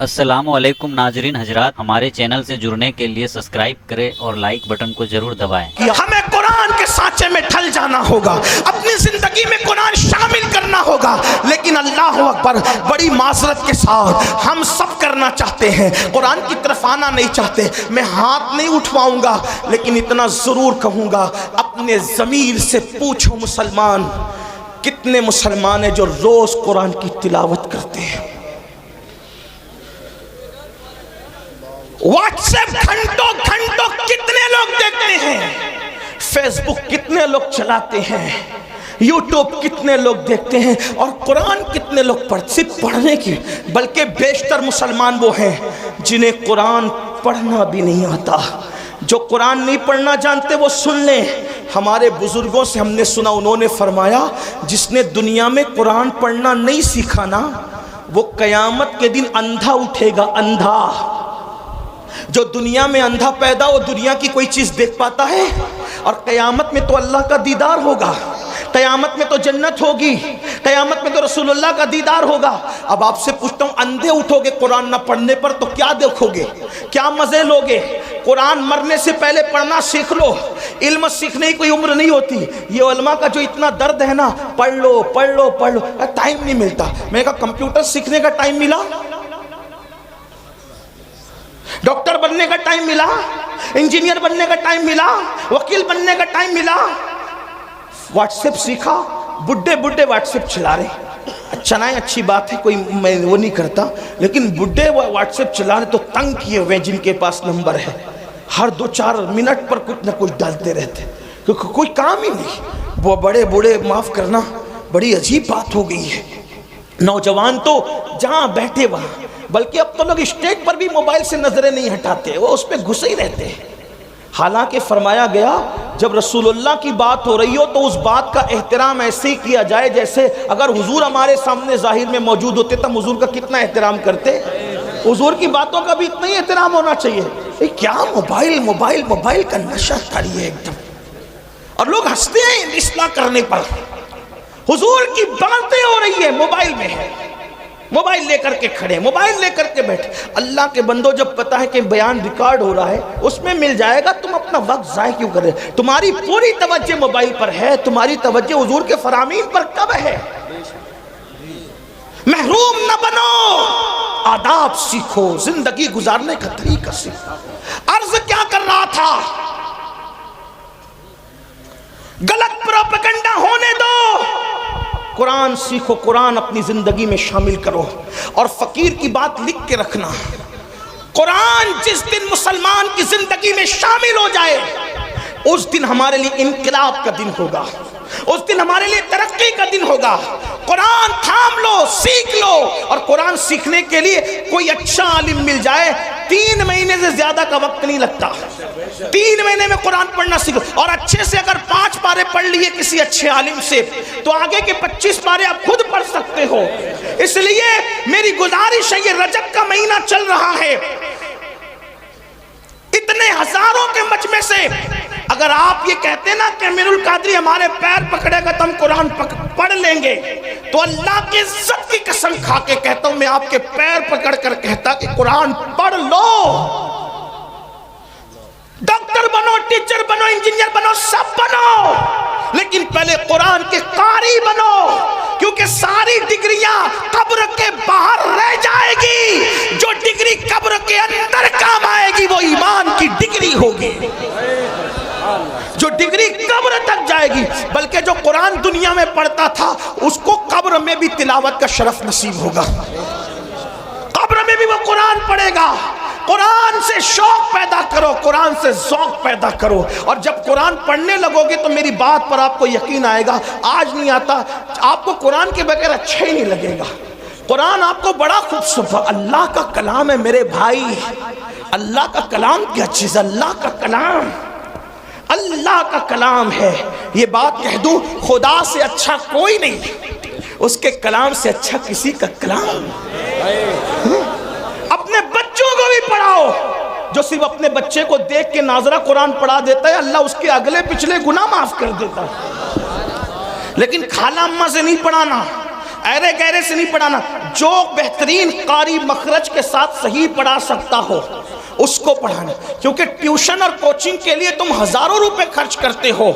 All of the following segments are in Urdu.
السلام علیکم ناظرین حضرات، ہمارے چینل سے جڑنے کے لیے سبسکرائب کریں اور لائک بٹن کو ضرور دبائیں۔ ہمیں قرآن کے سانچے میں ڈھل جانا ہوگا، اپنی زندگی میں قرآن شامل کرنا ہوگا، لیکن اللہ اکبر بڑی معذرت کے ساتھ ہم سب کرنا چاہتے ہیں، قرآن کی طرف آنا نہیں چاہتے۔ میں ہاتھ نہیں اٹھواؤں گا، لیکن اتنا ضرور کہوں گا، اپنے ضمیر سے پوچھو مسلمان، کتنے مسلمان ہیں جو روز قرآن کی تلاوت کرتے ہیں؟ واٹس ایپ گھنٹوں گھنٹوں کتنے لوگ دیکھتے ہیں؟ فیس بک کتنے لوگ چلاتے ہیں؟ یوٹیوب کتنے لوگ دیکھتے ہیں؟ اور قرآن کتنے لوگ صرف پڑھنے کی، بلکہ بیشتر مسلمان وہ ہیں جنہیں قرآن پڑھنا بھی نہیں آتا۔ جو قرآن نہیں پڑھنا جانتے وہ سن لیں، ہمارے بزرگوں سے ہم نے سنا، انہوں نے فرمایا جس نے دنیا میں قرآن پڑھنا نہیں سیکھا نا، وہ قیامت کے دن اندھا اٹھے گا، اندھا۔ جو دنیا میں اندھا پیدا ہو، دنیا کی کوئی چیز دیکھ پاتا ہے؟ اور قیامت میں تو اللہ کا دیدار ہوگا، قیامت میں تو جنت ہوگی، قیامت میں تو رسول اللہ کا دیدار ہوگا۔ اب آپ سے پوچھتا ہوں، اندھے اٹھو گے قرآن نہ پڑھنے پر تو کیا دیکھو گے، کیا مزے لوگے؟ قرآن مرنے سے پہلے پڑھنا سیکھ لو، علم سیکھنے کی کوئی عمر نہیں ہوتی۔ یہ علماء کا جو اتنا درد ہے نا، پڑھ لو پڑھ لو پڑھ لو، ٹائم نہیں ملتا۔ میں کہا کمپیوٹر سیکھنے کا ٹائم ملا، ڈاکٹر بننے کا ٹائم ملا، انجینئر بننے کا ٹائم ملا، وکیل بننے کا ٹائم ملا، واٹس ایپ سیکھا، بڈھے بڈھے واٹس ایپ چلا رہے۔ چلائیں، اچھی بات ہے، کوئی میں وہ نہیں کرتا، لیکن بڈھے واٹس ایپ چلا رہے تو تنگ کیے ہوئے جن کے پاس نمبر ہے، ہر 2-4 منٹ پر کچھ نہ کچھ ڈالتے رہتے، کیونکہ کوئی کام ہی نہیں۔ وہ بڑے بوڑھے، معاف کرنا، بڑی عجیب بات ہو گئی ہے۔ نوجوان تو جہاں بیٹھے وہاں، بلکہ اب تو لوگ اسٹیج پر بھی موبائل سے نظریں نہیں ہٹاتے، وہ اس پہ گھسے ہی رہتے ہیں۔ حالانکہ فرمایا گیا جب رسول اللہ کی بات ہو رہی ہو تو اس بات کا احترام ایسے ہی کیا جائے جیسے اگر حضور ہمارے سامنے ظاہر میں موجود ہوتے تو حضور کا کتنا احترام کرتے۔ حضور کی باتوں کا بھی اتنا ہی احترام ہونا چاہیے۔ کیا موبائل موبائل موبائل کا نشہ چڑھی ہے ایک دم، اور لوگ ہنستے ہیں اصلاح کرنے پر۔ حضور کی باتیں ہو رہی ہے، موبائل میں ہے، موبائل لے کر کے کھڑے، موبائل لے کر کے بیٹھے۔ اللہ کے بندو، جب پتہ ہے کہ بیان ریکارڈ ہو رہا ہے، اس میں مل جائے گا، تم اپنا وقت ضائع کیوں کر رہے؟ تمہاری پوری توجہ موبائل پر ہے، تمہاری توجہ حضور کے فرامین پر کب ہے؟ محروم نہ بنو، آداب سیکھو، زندگی گزارنے کا طریقہ سیکھو۔ عرض کیا کر رہا تھا؟ غلط پروپیگنڈا ہونے دو، قرآن سیکھو، قرآن اپنی زندگی میں شامل کرو۔ اور فقیر کی بات لکھ کے رکھنا، قرآن جس دن مسلمان کی زندگی میں شامل ہو جائے، اس دن ہمارے لیے انقلاب کا دن ہوگا، اس دن ہمارے لیے ترقی کا دن ہوگا۔ قرآن تھام لو، سیکھ لو، اور قرآن سیکھنے کے لیے کوئی اچھا عالم مل جائے، 3 مہینے سے زیادہ کا وقت نہیں لگتا، 3 مہینے میں قرآن پڑھنا سیکھو۔ اور اچھے سے اگر 5 پارے پڑھ لیے کسی اچھے عالم سے تو آگے کے 25 پارے آپ خود پڑھ سکتے ہو۔ اس لیے میری گزارش ہے، یہ رجب کا مہینہ چل رہا ہے، اتنے ہزاروں کے مجمع سے اگر آپ یہ کہتے نا کہ امین القادری ہمارے پیر پکڑے گا تو ہم قرآن پڑھ لیں گے، تو اللہ کی عزت کی قسم کھا کے کہتا ہوں، میں آپ کے پیر پکڑ کر کہتا کہ قرآن پڑھ لو۔ ڈاکٹر بنو، ٹیچر بنو، انجینئر بنو، سب بنو، لیکن پہلے قرآن کے قاری بنو، کیونکہ ساری ڈگریاں قبر کے باہر رہ جائے گی، جو ڈگری قبر کے اندر کام آئے گی وہ ایمان کی ڈگری ہوگی، جو ڈگری قبر تک جائے گی۔ بلکہ جو قرآن دنیا میں پڑھتا تھا اس کو قبر میں بھی تلاوت کا شرف نصیب ہوگا، قبر میں بھی وہ قرآن پڑھے گا۔ قرآن سے شوق پیدا کرو، قرآن سے ذوق پیدا کرو، اور جب قرآن پڑھنے لگو گے تو میری بات پر آپ کو یقین آئے گا۔ آج نہیں آتا، آپ کو قرآن کے بغیر اچھا ہی نہیں لگے گا۔ قرآن آپ کو بڑا خوبصورت، اللہ کا کلام ہے میرے بھائی، اللہ کا کلام کیا چیز، اللہ کا کلام، اللہ کا کلام ہے۔ یہ بات کہہ دوں، خدا سے اچھا کوئی نہیں، اس کے کلام سے اچھا کسی کا کلام۔ اپنے بچوں کو بھی پڑھاؤ، جو صرف اپنے بچے کو دیکھ کے ناظرہ قرآن پڑھا دیتا ہے، اللہ اس کے اگلے پچھلے گناہ معاف کر دیتا ہے۔ لیکن خالہ اماں سے نہیں پڑھانا، ایرے گہرے سے نہیں پڑھانا، جو بہترین قاری مخرج کے ساتھ صحیح پڑھا سکتا ہو اس کو پڑھانا، کیونکہ ٹیوشن اور کوچنگ کے لیے تم ہزاروں روپے خرچ کرتے ہو،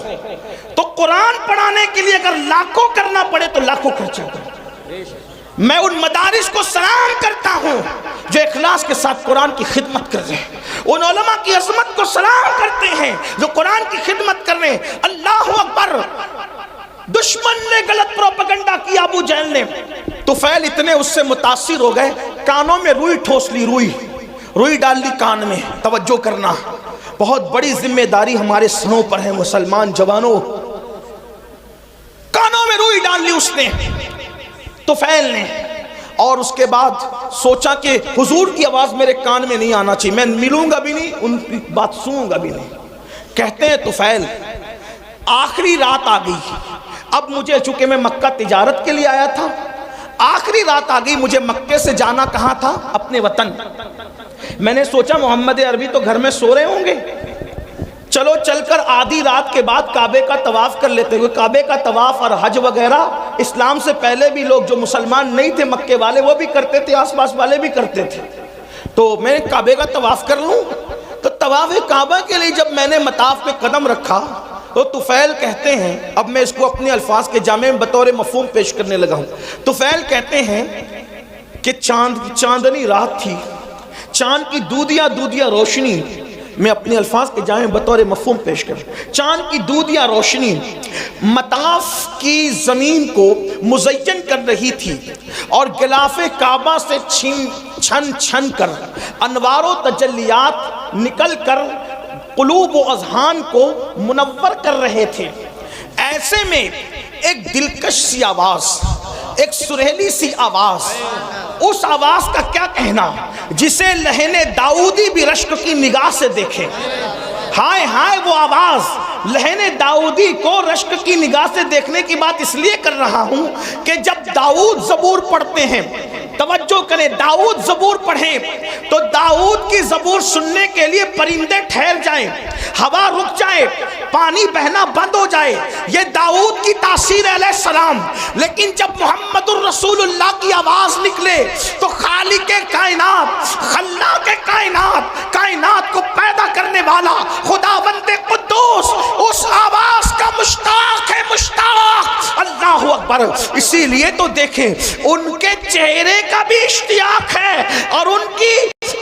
تو قرآن پڑھانے کے لیے اگر لاکھوں کرنا پڑے تو لاکھوں خرچہ کرو۔ میں ان مدارس کو سلام کرتا ہوں جو اخلاص کے ساتھ قرآن کی خدمت کر رہے ہیں، ان علماء کی عظمت کو سلام کرتے ہیں جو قرآن کی خدمت کر رہے ہیں۔ اللہ اکبر! دشمن نے غلط پروپیگنڈا کیا، ابو جہل نے، طفیل اتنے اس سے متاثر ہو گئے، کانوں میں روئی ٹھوس لی، روئی ڈال لی کان میں۔ توجہ کرنا، بہت بڑی ذمہ داری ہمارے سروں پر ہے مسلمان جوانوں۔ کانوں میں روئی ڈال لی اس نے، طفیل نے، اور اس کے بعد سوچا کہ حضور کی آواز میرے کان میں نہیں آنا چاہیے، میں ملوں گا بھی نہیں، ان کی بات سنوں گا بھی نہیں۔ کہتے ہیں طفیل آخری رات آ گئی، اب مجھے، چونکہ میں مکہ تجارت کے لیے آیا تھا، آخری رات آ گئی، مجھے مکے سے جانا کہاں تھا؟ اپنے وطن۔ میں نے سوچا محمد عربی تو گھر میں سو رہے ہوں گے، چلو چل کر آدھی رات کے بعد کعبے کا طواف کر لیتے ہوئے۔ کعبے کا طواف اور حج وغیرہ اسلام سے پہلے بھی لوگ جو مسلمان نہیں تھے مکے والے وہ بھی کرتے تھے، آس پاس والے بھی کرتے تھے، تو میں کعبے کا طواف کر لوں۔ تو طواف کعبہ کے لیے جب میں نے مطاف پہ قدم رکھا تو طفیل کہتے ہیں، اب میں اس کو اپنے الفاظ کے جامع میں بطور مفہوم پیش کرنے لگا ہوں۔ طفیل کہتے ہیں کہ چاندنی رات تھی، چاند کی دودیا روشنی، میں اپنے الفاظ کے جامع بطور مفہوم پیش کروں، چاند کی دودیا روشنی مطاف کی زمین کو مزین کر رہی تھی، اور غلاف کعبہ سے چھن کر انوار و تجلیات نکل کر قلوب و اذہان کو منور کر رہے تھے۔ ایسے میں ایک دلکش سی آواز، ایک سریلی سی آواز، اس آواز کا کیا کہنا جسے لہن داؤدی بھی رشک کی نگاہ سے دیکھے۔ ہائے ہائے وہ آواز، لہن داؤدی کو رشک کی نگاہ سے دیکھنے کی بات اس لیے کر رہا ہوں کہ جب داؤد زبور پڑھتے ہیں، توجہ کریں، داؤد زبور پڑھیں تو داؤد کی زبور سننے کے لیے پرندے ٹھہر جائیں، ہوا رک جائے، پانی بہنا بند ہو جائے، یہ داؤد کی تاثیر علیہ السلام۔ لیکن جب محمد الرسول اللہ کی آواز نکلے تو خالق کائنات، خلاق کائنات، کائنات کو پیدا کرنے والا خداوند قدوس اس آواز کا مشتاق ہے، مشتاق۔ اللہ اکبر! اسی لیے تو دیکھیں ان کے چہرے کا بھی اشتیاق ہے اور ان کی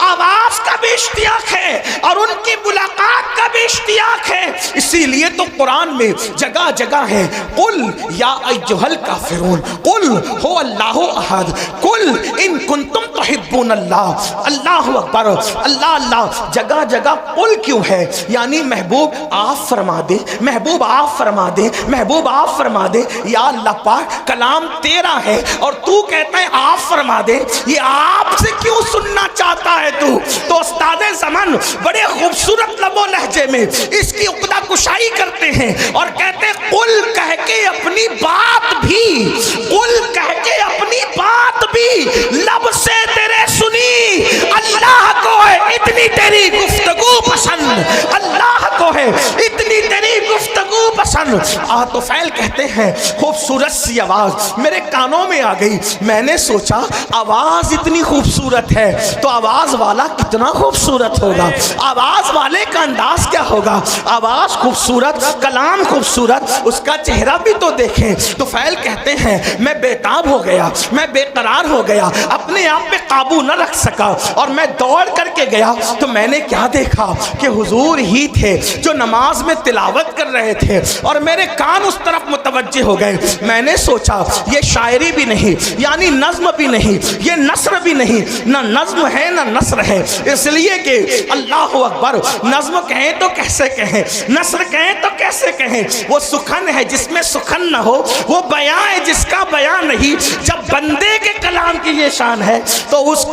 آواز کا بھی اشتیاق ہے اور ان کی ملاقات کا بھی اشتیاق ہے۔ اسی لیے تو قرآن میں جگہ جگہ ہے، قل یا ایھا الکافرون قل هو اللہ احد قل ان کنتم تحبون اللہ۔ اللہ اکبر! اللہ اللہ! جگہ جگہ قل کیوں ہے؟ یعنی محبوب آپ فرما دے، محبوب آپ فرما دے، محبوب آپ فرما دے۔ یا اللہ پاک کلام تیرا ہے اور تو کہتا ہے آپ فرما دے، یہ آپ سے کیوں سننا چاہتا ہے تو استاد زمان بڑے خوبصورت لب و لہجے میں اس کی عقدہ کشائی کرتے ہیں اور کہتے ہیں قل کہہ کے اپنی بات بھی، قل کہہ کے اپنی بات بھی لب سے تیرے سنی۔ اللہ کو ہے اتنی تیری گفتگو پسند، اللہ کو ہے اتنی تیری گفتگو پسند۔ طفیل کہتے ہیں خوبصورت سی آواز میرے کانوں میں آ گئی، میں نے سوچا آواز اتنی خوبصورت ہے تو آواز والا کتنا خوبصورت ہوگا، آواز والے کا انداز کیا ہوگا۔ آواز خوبصورت، کلام خوبصورت، اس کا چہرہ بھی تو دیکھیں۔ طفیل کہتے ہیں میں بےتاب ہو گیا، میں بے قرار ہو گیا، اپنے آپ پہ قابو نہ رکھ سکا اور میں دوڑ کر کے گیا تو میں نے کیا دیکھا کہ حضور ہی تھے جو نماز میں تلاوت کر رہے تھے اور میرے کان اس طرف متوجہ ہو گئے۔ میں نے سوچا یہ شاعری بھی نہیں، یعنی نظم بھی نہیں، یہ نثر بھی نہیں، نہ نظم ہے نہ نثر ہے، اس لیے کہ اللہ اکبر نظم کہیں تو کیسے کہیں، نثر کہیں تو کیسے کہیں۔ وہ سخن ہے جس میں سخن نہ ہو، وہ بیان ہے جس کا بیان نہیں۔ جب بندے کے کلام کی یہ شان ہے تو اس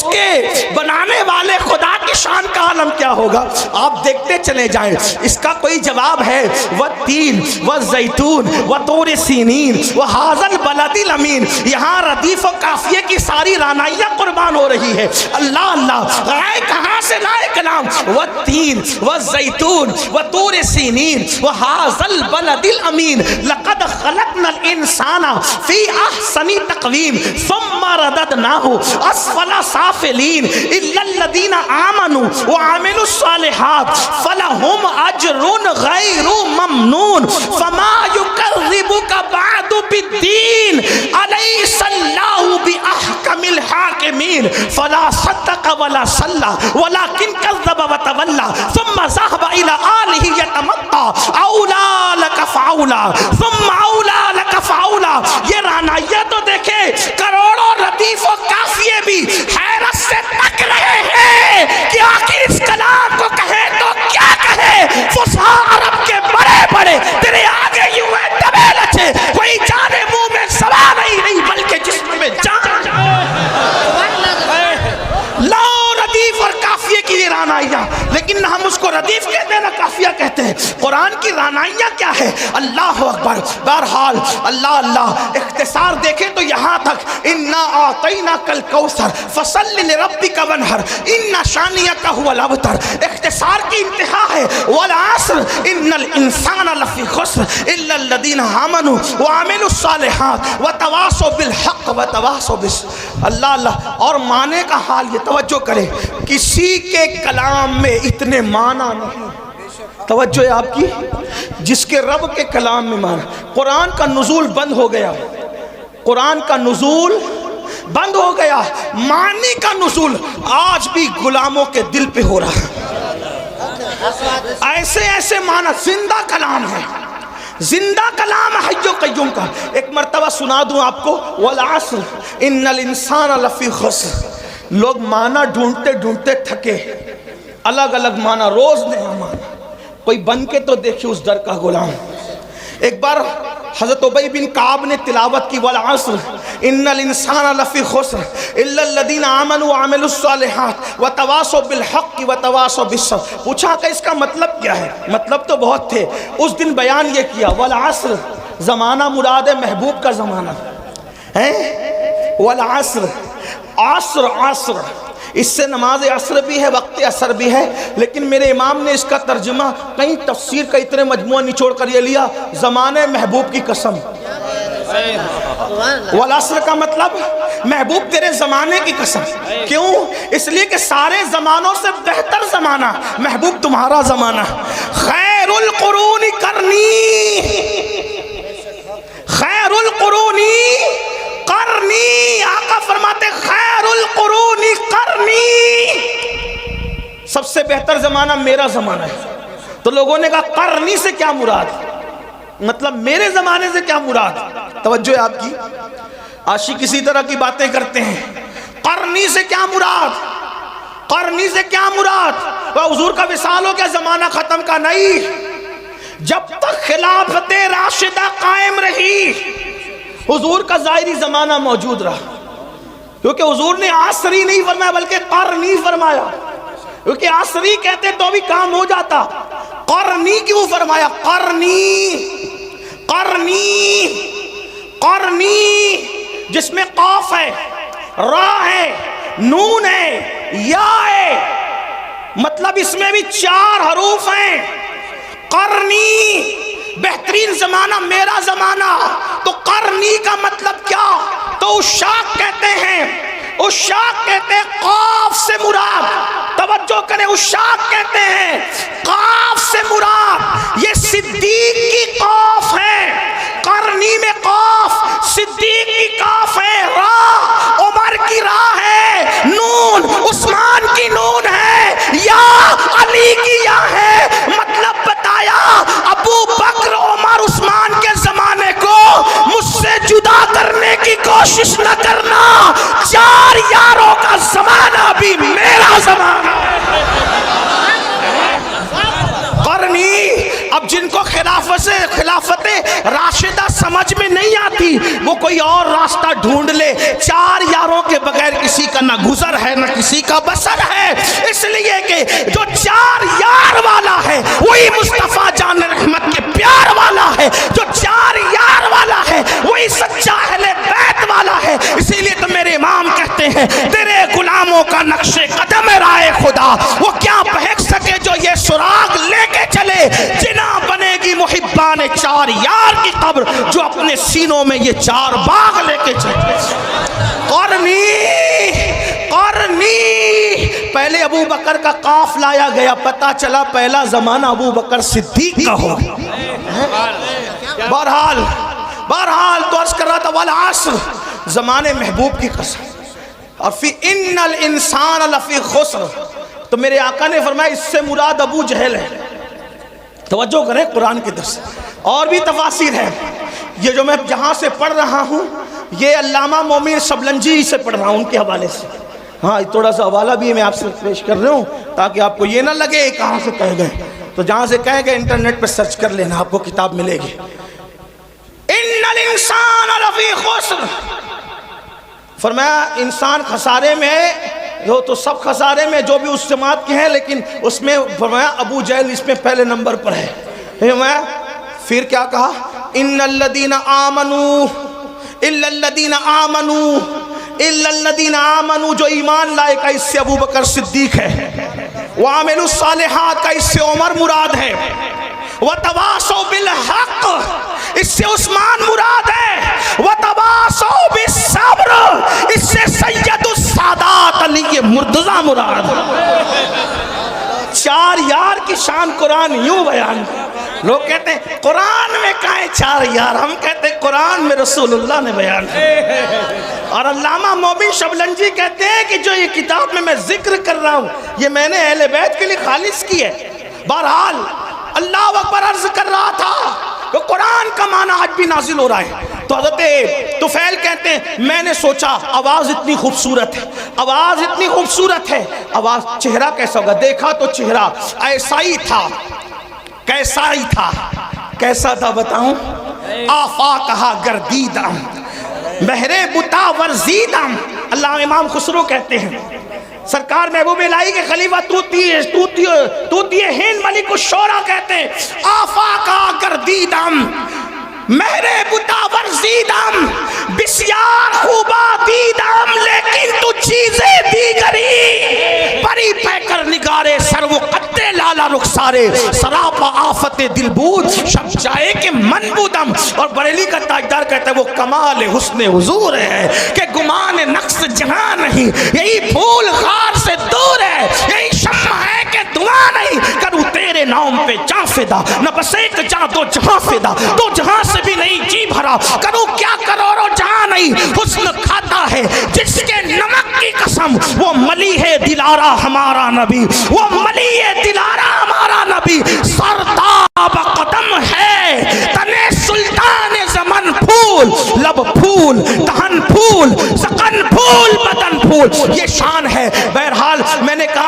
کے بنانے والے خدا کی شان کا عالم کیا ہوگا؟ آپ دیکھتے چلے جائیں، اس کا کوئی جواب ہے والتین والزیتون وطور سینین وہذا البلد الامین۔ یہاں ردیف و قافیے کی ساری رانائیاں قربان ہو رہی ہے۔ اللہ اللہ آئے کہاں سے لائے کلام؟ والتین والزیتون وطور سینین وہذا البلد الامین لقد خلقنا الانسان فی احسن تقویم ثم رددناہ اسفل سافلین الا الذین آمنوا وعملوا الصالحات فلہم اجر غیر ممنون فما یکذبک بعد بالدین الیس اللہ باحکم الحاکمین فلا صدق ولا صلی ولکن کذب وتولی ثم ذهب الى آلہ یتمطى اولا لک فاولا ثم اولا لک فاولا۔ یہ رانائیہ تو دیکھے کروڑوں ردیف و قافیے بھی حیرت سے تک رہے ہیں کہ آخر اس کلام کو کہے تو کیا کہے؟ فصحا عرب کے بڑے بڑے تیرے آگے یوں ہے دبے لچے، کوئی جانے منہ میں سوال ہی نہیں بلکہ جسم میں جان۔ لا ردیف اور قافیے کی یہ رانائیاں، لیکن ہم اس کو ردیف کہتے ہیں نہ قافیہ کہتے ہیں۔ قرآن کی رانائیاں کیا ہے؟ اللہ اکبر۔ بہرحال اللہ اللہ اختصار دیکھیں تو یہاں تک انا اعطیناک الکوثر فصل لربک وانحر ان شانئک هو الابتر۔ اختصار کی انتہا ہے والعصر ان الانسان لفی خسر الا الذین آمنوا وعملوا الصالحات وتواصوا بالحق وتواصوا بالصبر۔ اللہ اللہ اور معنی کا حال یہ توجہ کرے، کسی کے کلام میں اتنے معنی نہیں، توجہ ہے آپ کی، جس کے رب کے کلام میں معنی۔ قرآن کا نزول بند ہو گیا، قرآن کا نزول بند ہو گیا، معنی کا نزول آج بھی غلاموں کے دل پہ ہو رہا ہے۔ ایسے ایسے معنی، زندہ کلام ہے، زندہ کلام حی و قیوم کا۔ ایک مرتبہ سنا دوں آپ کو، والعصر ان الانسان لفی خسر۔ لوگ معنی ڈھونڈتے ڈھونڈتے تھکے، الگ الگ معنی، روز نیا معنی، کوئی بن کے تو دیکھیں اس در کا غلام۔ ایک بار حضرت ابی بن کعب نے تلاوت کی والعصر ان الانسان لفی خسر الا الذین آمنوا وعملوا الصالحات وتواصوا بالحق وتواصوا بالصبر۔ پوچھا کہ اس کا مطلب کیا ہے؟ مطلب تو بہت تھے، اس دن بیان یہ کیا والعصر، زمانہ مراد ہے محبوب کا زمانہ ہے، والعصر عصر، عصر اس سے نماز عصر بھی ہے، وقت عصر بھی ہے، لیکن میرے امام نے اس کا ترجمہ کہیں تفسیر کا اتنے مجموعہ نچوڑ کر یہ لیا، زمانے محبوب کی قسم۔ والعصر کا مطلب محبوب تیرے زمانے کی قسم۔ کیوں؟ اس لیے کہ سارے زمانوں سے بہتر زمانہ محبوب تمہارا زمانہ۔ خیر القرون کرنی، خیر القرون کرنی، آقا فرماتے خیر القرون کرنی، سب سے بہتر زمانہ میرا زمانہ ہے۔ تو لوگوں نے کہا کرنی سے کیا مراد؟ مطلب میرے زمانے سے کیا مراد؟ توجہ ہے آپ کی، عاشق کسی طرح کی باتیں کرتے ہیں۔ کرنی سے کیا مراد؟ کرنی سے کیا مراد؟ وہ حضور کا وصال ہو گیا، زمانہ ختم کا نہیں، جب تک خلافت راشدہ قائم رہی حضور کا ظاہری زمانہ موجود رہا، کیونکہ حضور نے عصری نہیں فرمایا بلکہ قرنی فرمایا، کیونکہ عصری کہتے تو بھی کام ہو جاتا، قرنی کیوں فرمایا؟ قرنی، قرنی، قرنی جس میں قاف ہے، را ہے، نون ہے، یا ہے، مطلب اس میں بھی 4 حروف ہیں۔ قرنی بہترین زمانہ میرا زمانہ، تو قرنی کا مطلب کیا؟ تو عشاق کہتے ہیں، عشاق کہتے ہیں قاف سے مراد، توجہ کریں، عشاق کہتے ہیں قاف سے مراد یہ صدیق کی قاف ہے، قرنی میں قاف، صدیق کی قاف ہے، را عمر کی را ہے، نون عثمان کی نون ہے، یا علی کی یا ہے۔ مطلب بتایا ابو بکر عمر عثمان کے زمانے کو مجھ سے جدا کرنے کی کوشش نہ کرنا، 4 یاروں کا زمانہ بھی میرا زمانہ ہے۔ میں نہیں آتی وہ کوئی اور راستہ ڈھونڈ لے. 4 یاروں کے بغیر کسی کا نہ گزر ہے نہ کسی کا بسر ہے, اس لیے کہ جو 4 یار والا ہے وہی مصطفیٰ جان رحمت کے پیار والا ہے, جو 4 یار والا ہے وہی سچا اہل بیت والا ہے. اسی لیے تو میرے امام کہتے ہیں تیرے غلاموں کا نقش قدم رائے خدا, وہ کیا بہک سکے جو یہ سراغ لے کے چلے. جنا بنے گی محبان 4 یار کی قبر جو اپنے سینوں میں یہ 4 باغ لے کے چلے. قرنی پہلے ابو بکر کا قاف لایا گیا, پتا چلا پہلا زمانہ ابو بکر صدیق کا ہو. بہرحال تو عرض کر رہا تھا والعصر, زمانے محبوب کی قسم, اور فی ان الانسان لفی خسر. تو میرے آقا نے فرمایا اس سے مراد ابو جہل ہے. توجہ کریں قرآن کی درس, اور بھی تفاسیر ہے. یہ جو میں جہاں سے پڑھ رہا ہوں یہ علامہ مومن شبلنجی سے پڑھ رہا ہوں, ان کے حوالے سے. ہاں تھوڑا سا حوالہ بھی میں آپ سے پیش کر رہا ہوں تاکہ آپ کو یہ نہ لگے کہاں سے کہہ گئے. تو جہاں سے کہہ گئے انٹرنیٹ پہ سرچ کر لینا, آپ کو کتاب ملے گی. ان الانسان لفی خسر, فرمایا انسان خسارے میں, جو تو سب خسارے میں جو بھی اس جماعت کے ہیں, لیکن اس میں فرمایا ابو جہل اس میں پہلے نمبر پر ہے. پھر کیا کہا, ان الذین آمنوا الا الذین آمنوا الا الذین آمنوا, جو ایمان لائے کا اس سے ابو بکر صدیق ہے. وعملوا الصالحات کا اس سے عمر مراد ہے. وتواصوا بالحق اس سے عثمان مراد ہے. وتواصوا بالصبر اس سے سید السادات علی مرتضیٰ مراد. 4 یار کی شان قرآن یوں بیان. لوگ کہتے ہیں قرآن میں کہاں 4 یار, ہم کہتے ہیں قرآن میں رسول اللہ نے بیان. اور علامہ مومن شبلنجی کہتے ہیں کہ جو یہ کتاب میں ذکر کر رہا ہوں یہ میں نے اہل بیت کے لیے خالص کی ہے. بہرحال اللہ اکبر عرض کر رہا تھا کہ قرآن کا معنی آج بھی نازل ہو رہا ہے. تو حضرت طفیل کہتے ہیں میں نے سوچا آواز اتنی خوبصورت ہے, آواز اتنی خوبصورت ہے, آواز چہرہ کیسا ہوگا. دیکھا تو چہرہ ایسا ہی تھا. کیسا ہی تھا, کیسا تھا بتاؤں. آفاقہا گردیدم بہرے بتا ورزیدم. اللہ امام خسرو کہتے ہیں سرکار محبوب الہی کے خلیفہ توتی ہند ملک الشورى کہتے ہیں آفاقا گردیدم مہرے بتا ورزیدم بسیار خوبا دیدم, لیکن تو چیزیں دیگری پری پیکر نگارے سر و قدے لالا رخسارے سراپا آفت دل بود شب جائے کہ من بودم. اور بریلی کا تاجدار کہتا ہے وہ کمال حسن حضور ہے کہ گمان نقص جہاں نہیں, یہی پھول غار سے دور ہے, یہی شمع ہے کہ دعا نہیں. کروں تیرے نام پہ جاں فدا, نہ بس ایک جاں دو جہاں فدا, دو جہاں سے بھی نہیں جی بھرا. کروں کیا کروڑوں جہاں نہیں, حسن کھاتا ہے جس کے نمک کی قسم. وہ ملی ہے دلارا ہمارا نبی, وہ ملی ہے دلارا ہمارا نبی. سرتاب قدم ہے تنے سلطان زمن پھول, لب پھول دہن پھول سقن پھول بدن پھول, یہ شان ہے. بہرحال میں نے کہا